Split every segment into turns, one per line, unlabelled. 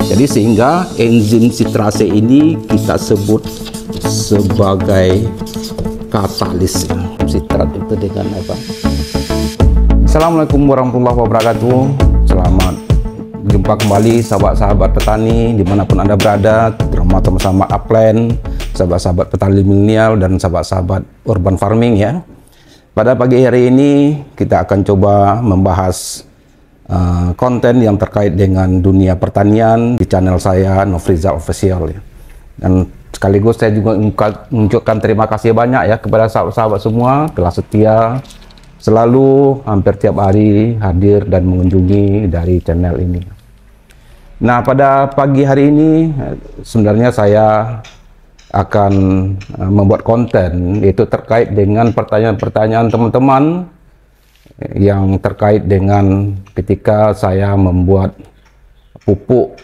Jadi sehingga enzim sitrase ini kita sebut sebagai katalis. Sitrat itu dengan apa? Assalamualaikum warahmatullahi wabarakatuh. Selamat jumpa kembali sahabat-sahabat petani dimanapun Anda berada, terutama sama upland, sahabat-sahabat petani milenial dan sahabat-sahabat urban farming ya. Pada pagi hari ini kita akan coba membahas konten yang terkait dengan dunia pertanian di channel saya Nofrizal Official ya. Dan sekaligus saya juga mengucapkan terima kasih banyak ya kepada sahabat-sahabat semua telah setia selalu hampir tiap hari hadir dan mengunjungi dari channel ini. Nah, pada pagi hari ini sebenarnya saya akan membuat konten yaitu terkait dengan pertanyaan-pertanyaan teman-teman yang terkait dengan ketika saya membuat pupuk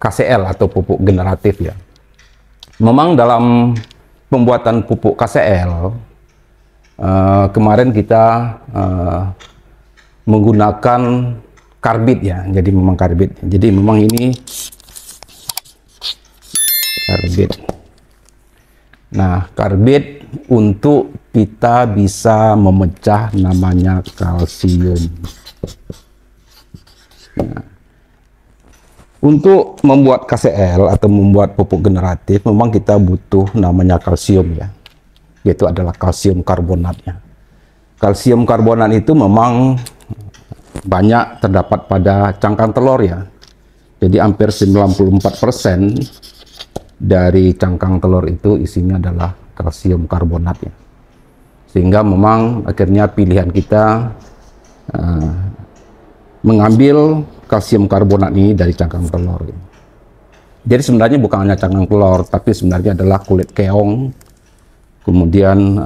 KCL atau pupuk generatif ya. Memang dalam pembuatan pupuk KCL kemarin kita menggunakan karbit ya. Jadi memang karbit. Jadi memang ini karbit. Nah, karbit untuk kita bisa memecah namanya kalsium. Nah, untuk membuat KCL atau membuat pupuk generatif memang kita butuh namanya kalsium ya. Yaitu adalah kalsium karbonatnya. Kalsium karbonat itu memang banyak terdapat pada cangkang telur ya. Jadi hampir 94% dari cangkang telur itu isinya adalah kalsium karbonat ya. Sehingga memang akhirnya pilihan kita mengambil kalsium karbonat ini dari cangkang telur ya. Jadi sebenarnya bukan hanya cangkang telur, tapi sebenarnya adalah kulit keong, kemudian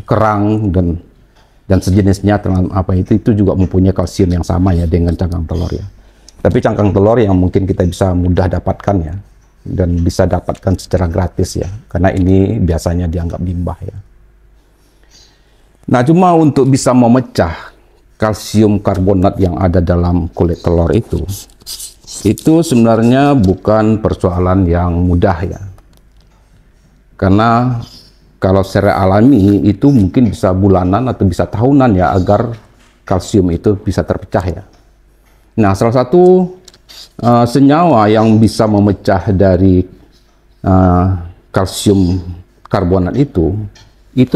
kerang dan sejenisnya apa itu juga mempunyai kalsium yang sama ya dengan cangkang telur ya. Tapi cangkang telur yang mungkin kita bisa mudah dapatkan ya, dan bisa dapatkan secara gratis ya, karena ini biasanya dianggap limbah ya. Nah, cuma untuk bisa memecah kalsium karbonat yang ada dalam kulit telur itu sebenarnya bukan persoalan yang mudah ya. Karena kalau secara alami itu mungkin bisa bulanan atau bisa tahunan ya agar kalsium itu bisa terpecah ya. Nah, salah satu senyawa yang bisa memecah dari kalsium karbonat itu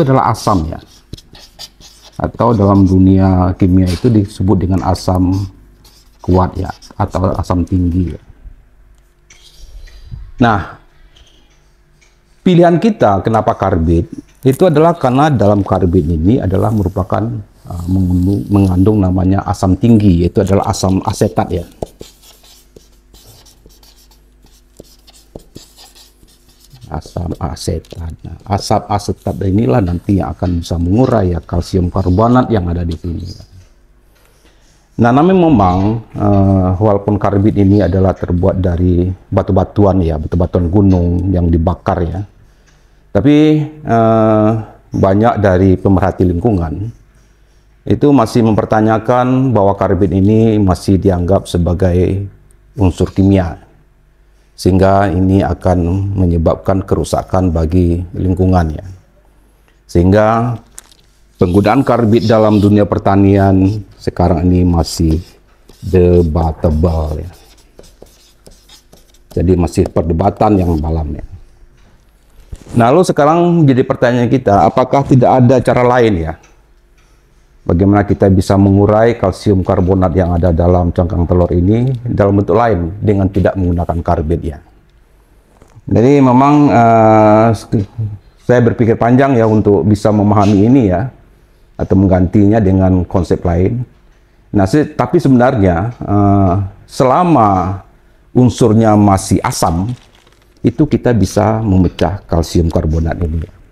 adalah asam ya, atau dalam dunia kimia itu disebut dengan asam kuat ya, atau asam tinggi ya. Nah, pilihan kita kenapa karbit itu adalah karena dalam karbit ini adalah merupakan mengandung namanya asam tinggi, yaitu adalah asam asetat ya. Asam asetat. Nah, asam asetat inilah nanti yang akan bisa mengurai ya kalsium karbonat yang ada di sini. Nah, namanya memang walaupun karbit ini adalah terbuat dari batu-batuan ya, batu-batuan gunung yang dibakar ya. Tapi banyak dari pemerhati lingkungan itu masih mempertanyakan bahwa karbit ini masih dianggap sebagai unsur kimia, sehingga ini akan menyebabkan kerusakan bagi lingkungan ya. Sehingga penggunaan karbit dalam dunia pertanian sekarang ini masih debatable ya. Jadi masih perdebatan yang dalam ya. Nah, lalu sekarang jadi pertanyaan kita, apakah tidak ada cara lain ya? Bagaimana kita bisa mengurai kalsium karbonat yang ada dalam cangkang telur ini dalam bentuk lain dengan tidak menggunakan karbit ya. Jadi memang saya berpikir panjang ya untuk bisa memahami ini ya, atau menggantinya dengan konsep lain. Nah, tapi sebenarnya selama unsurnya masih asam, itu kita bisa memecah kalsium karbonat ini.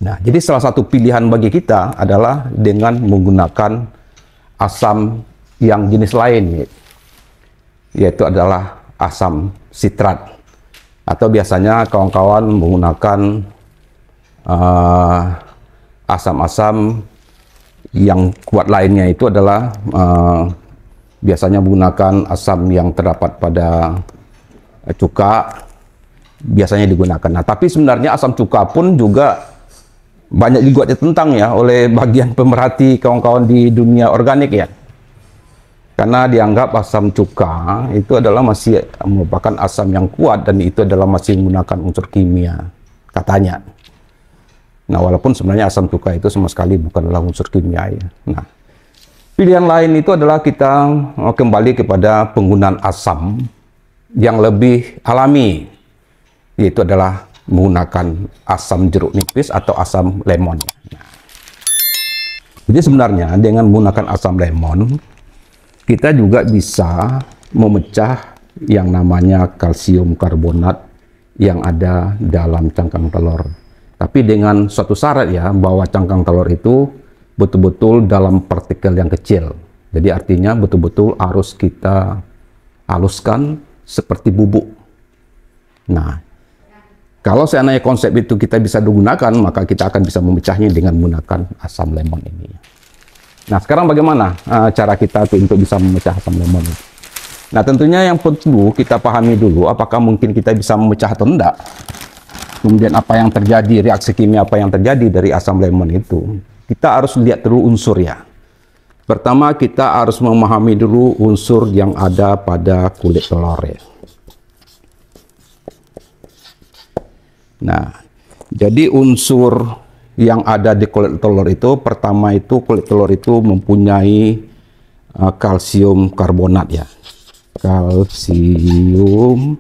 Nah, jadi salah satu pilihan bagi kita adalah dengan menggunakan asam yang jenis lain, yaitu adalah asam sitrat. Atau biasanya kawan-kawan menggunakan asam-asam yang kuat lainnya itu adalah biasanya menggunakan asam yang terdapat pada cuka, biasanya digunakan. Nah, tapi sebenarnya asam cuka pun juga banyak juga ditentang ya oleh bagian pemerhati kawan-kawan di dunia organik ya. Karena dianggap asam cuka itu adalah masih merupakan asam yang kuat dan itu adalah masih menggunakan unsur kimia, katanya. Nah, walaupun sebenarnya asam cuka itu sama sekali bukanlah unsur kimia ya. Nah, pilihan lain itu adalah kita kembali kepada penggunaan asam yang lebih alami, yaitu adalah menggunakan asam jeruk nipis atau asam lemon. Nah, jadi sebenarnya dengan menggunakan asam lemon, kita juga bisa memecah yang namanya kalsium karbonat yang ada dalam cangkang telur. Tapi dengan suatu syarat ya, bahwa cangkang telur itu betul-betul dalam partikel yang kecil. Jadi artinya betul-betul harus kita haluskan seperti bubuk. Nah, kalau seandainya konsep itu kita bisa digunakan, maka kita akan bisa memecahnya dengan menggunakan asam lemon ini. Nah, sekarang bagaimana cara kita untuk bisa memecah asam lemon itu? Nah, tentunya yang perlu kita pahami dulu, apakah mungkin kita bisa memecah atau tidak. Kemudian apa yang terjadi, reaksi kimia apa yang terjadi dari asam lemon itu. Kita harus lihat dulu unsur ya. Pertama, kita harus memahami dulu unsur yang ada pada kulit telur ya. Nah, jadi unsur yang ada di kulit telur itu, pertama itu kulit telur itu mempunyai kalsium karbonat ya. Kalsium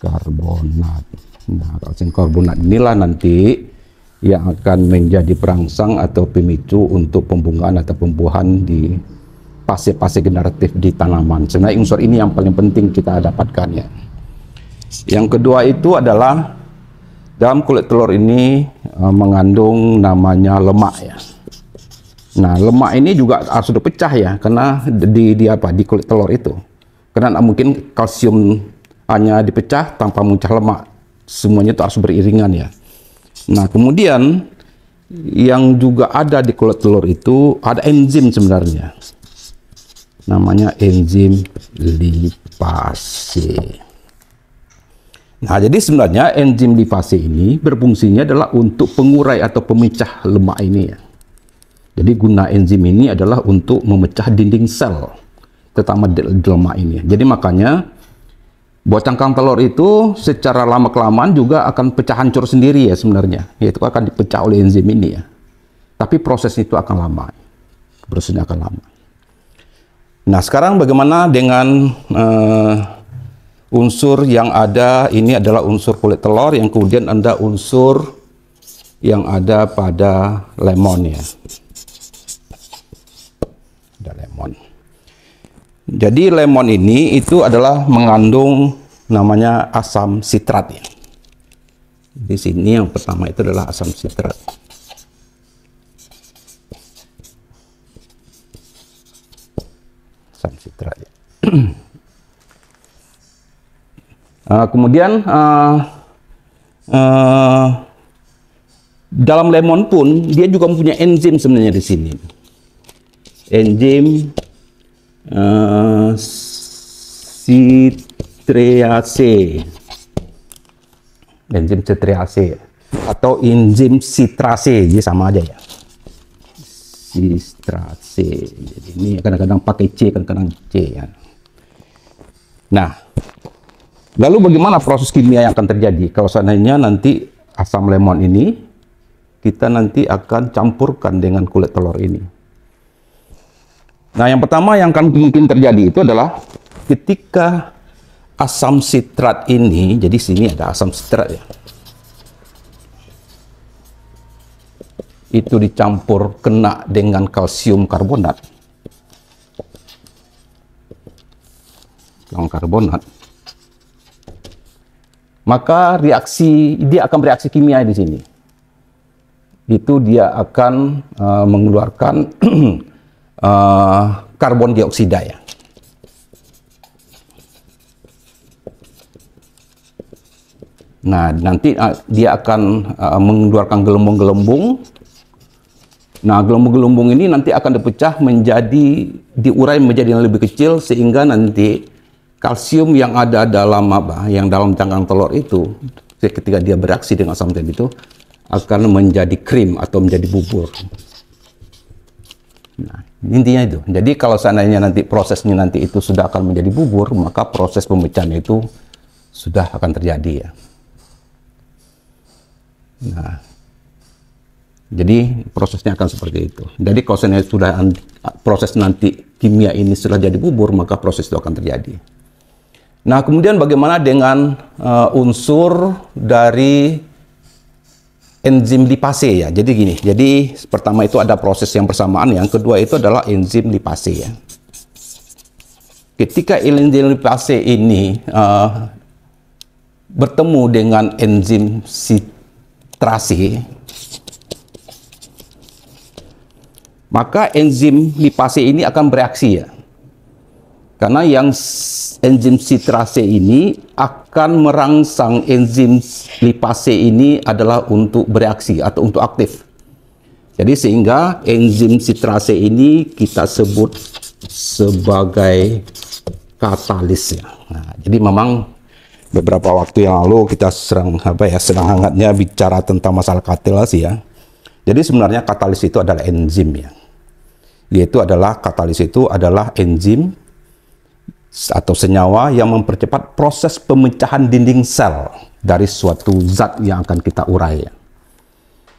karbonat. Nah, kalsium karbonat inilah nanti yang akan menjadi perangsang atau pemicu untuk pembungaan atau pembuahan di fase-fase generatif di tanaman. Sebenarnya unsur ini yang paling penting kita dapatkan ya. Yang kedua itu adalah dalam kulit telur ini mengandung namanya lemak ya. Nah, lemak ini juga harus dipecah ya, karena di kulit telur itu. Karena mungkin kalsium hanya dipecah tanpa memecah lemak. Semuanya itu harus beriringan ya. Nah, kemudian yang juga ada di kulit telur itu ada enzim sebenarnya. Namanya enzim lipase. Nah, jadi sebenarnya enzim lipase ini berfungsinya adalah untuk pengurai atau pemecah lemak ini ya. Jadi guna enzim ini adalah untuk memecah dinding sel, terutama di lemak ini. Jadi makanya buat cangkang telur itu secara lama-kelamaan juga akan pecah hancur sendiri ya sebenarnya. Yaitu akan dipecah oleh enzim ini ya. Tapi proses itu akan lama. Prosesnya akan lama. Nah, sekarang bagaimana dengan unsur yang ada ini adalah unsur kulit telur, yang kemudian ada unsur yang ada pada lemon ya. Ada lemon. Jadi lemon ini itu adalah mengandung namanya asam sitrat ya. Di sini yang pertama itu adalah asam sitrat. Asam sitrat ya. Kemudian dalam lemon pun dia juga mempunyai enzim sebenarnya di sini. Enzim citrease. Enzim citrease atau enzim citrase, jadi sama aja ya. Citrase. Jadi ini kadang-kadang pakai C, kadang-kadang C ya. Nah, lalu bagaimana proses kimia yang akan terjadi kalau seandainya nanti asam lemon ini kita nanti akan campurkan dengan kulit telur ini? Nah, yang pertama yang akan mungkin terjadi itu adalah ketika asam sitrat ini, jadi sini ada asam sitrat ya, itu dicampur kena dengan kalsium karbonat. Maka dia akan bereaksi kimia di sini. Itu dia akan mengeluarkan karbon dioksida ya. Nah, nanti dia akan mengeluarkan gelembung-gelembung. Nah, gelembung-gelembung ini nanti akan dipecah menjadi, diurai menjadi yang lebih kecil, sehingga nanti kalsium yang ada dalam yang dalam cangkang telur itu, ketika dia bereaksi dengan asam tadi itu, akan menjadi krim atau menjadi bubur. Nah, intinya itu. Jadi kalau seandainya nanti prosesnya nanti itu sudah akan menjadi bubur, maka proses pemecahan itu sudah akan terjadi ya. Nah, jadi prosesnya akan seperti itu. Jadi kalau seandainya sudah proses nanti kimia ini sudah jadi bubur, maka proses itu akan terjadi. Nah, kemudian bagaimana dengan unsur dari enzim lipase ya? Jadi gini, jadi pertama itu ada proses yang bersamaan, yang kedua itu adalah enzim lipase ya. Ketika enzim lipase ini bertemu dengan enzim sitrase, maka enzim lipase ini akan bereaksi ya. Karena yang enzim sitrase ini akan merangsang enzim lipase ini adalah untuk bereaksi atau untuk aktif. Jadi sehingga enzim sitrase ini kita sebut sebagai katalis ya. Nah, jadi memang beberapa waktu yang lalu kita sedang hangatnya bicara tentang masalah katalis ya. Jadi sebenarnya katalis itu adalah enzim ya. Yaitu adalah katalis itu adalah enzim atau senyawa yang mempercepat proses pemecahan dinding sel dari suatu zat yang akan kita urai.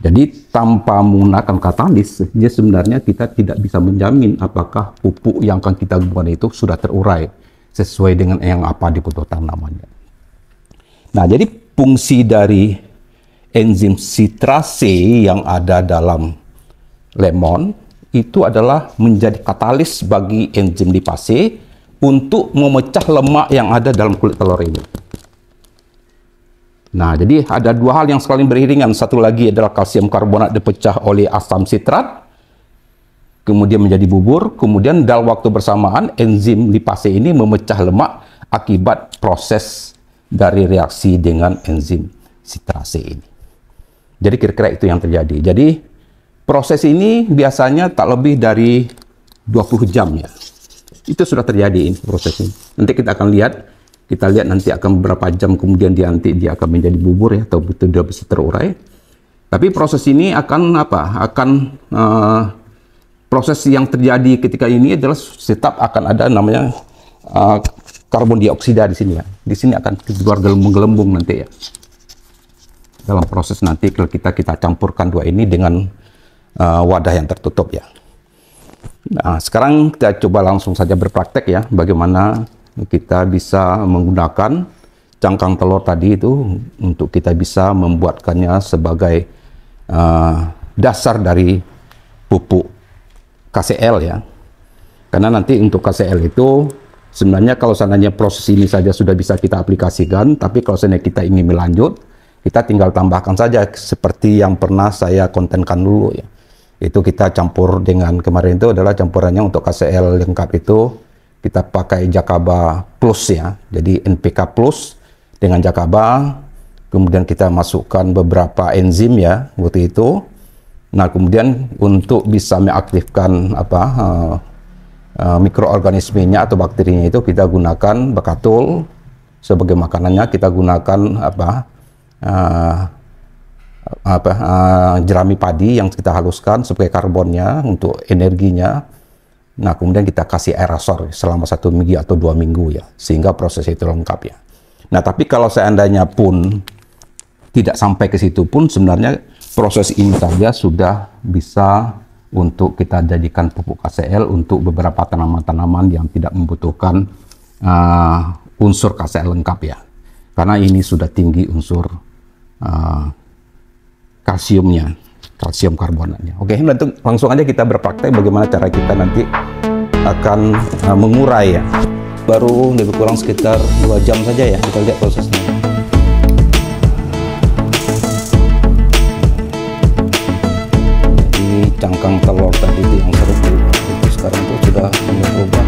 Jadi tanpa menggunakan katalis, dia sebenarnya kita tidak bisa menjamin apakah pupuk yang akan kita buat itu sudah terurai sesuai dengan yang apa dibutuhkan namanya. Nah, jadi fungsi dari enzim sitrase yang ada dalam lemon itu adalah menjadi katalis bagi enzim lipase untuk memecah lemak yang ada dalam kulit telur ini. Nah, jadi ada dua hal yang saling beriringan. Satu lagi adalah kalsium karbonat dipecah oleh asam sitrat, kemudian menjadi bubur. Kemudian dalam waktu bersamaan, enzim lipase ini memecah lemak akibat proses dari reaksi dengan enzim sitrase ini. Jadi kira-kira itu yang terjadi. Jadi proses ini biasanya tak lebih dari 20 jam ya. Itu sudah terjadi ini proses ini. Nanti kita akan lihat, nanti akan beberapa jam kemudian dia akan menjadi bubur ya, atau betul dia bisa terurai. Tapi proses ini akan proses yang terjadi ketika ini adalah tetap akan ada namanya karbon dioksida di sini ya. Di sini akan keluar gelembung-gelembung nanti ya. Dalam proses nanti kalau kita campurkan dua ini dengan wadah yang tertutup ya. Nah, sekarang kita coba langsung saja berpraktek ya, bagaimana kita bisa menggunakan cangkang telur tadi itu untuk kita bisa membuatkannya sebagai dasar dari pupuk KCl ya. Karena nanti untuk KCl itu sebenarnya kalau seandainya proses ini saja sudah bisa kita aplikasikan, tapi kalau seandainya kita ingin melanjut, kita tinggal tambahkan saja seperti yang pernah saya kontenkan dulu ya. Itu kita campur dengan kemarin itu adalah campurannya untuk KCl lengkap itu kita pakai Jakaba Plus ya. Jadi NPK Plus dengan Jakaba, kemudian kita masukkan beberapa enzim ya waktu itu. Nah, kemudian untuk bisa mengaktifkan mikroorganismenya atau bakterinya itu kita gunakan bekatul sebagai makanannya, kita gunakan jerami padi yang kita haluskan sebagai karbonnya untuk energinya. Nah, kemudian kita kasih aerosol selama 1 minggu atau 2 minggu ya, sehingga proses itu lengkap ya. Nah, tapi kalau seandainya pun tidak sampai ke situ pun sebenarnya proses ini saja sudah bisa untuk kita jadikan pupuk KCl untuk beberapa tanaman-tanaman yang tidak membutuhkan unsur KCl lengkap ya. Karena ini sudah tinggi unsur kalsiumnya, kalsium karbonatnya. Oke, langsung aja kita berpraktek bagaimana cara kita nanti akan mengurai ya. Baru lebih kurang sekitar 2 jam saja ya, kita lihat prosesnya. Jadi cangkang telur tadi itu yang seru itu sekarang tuh sudah berubah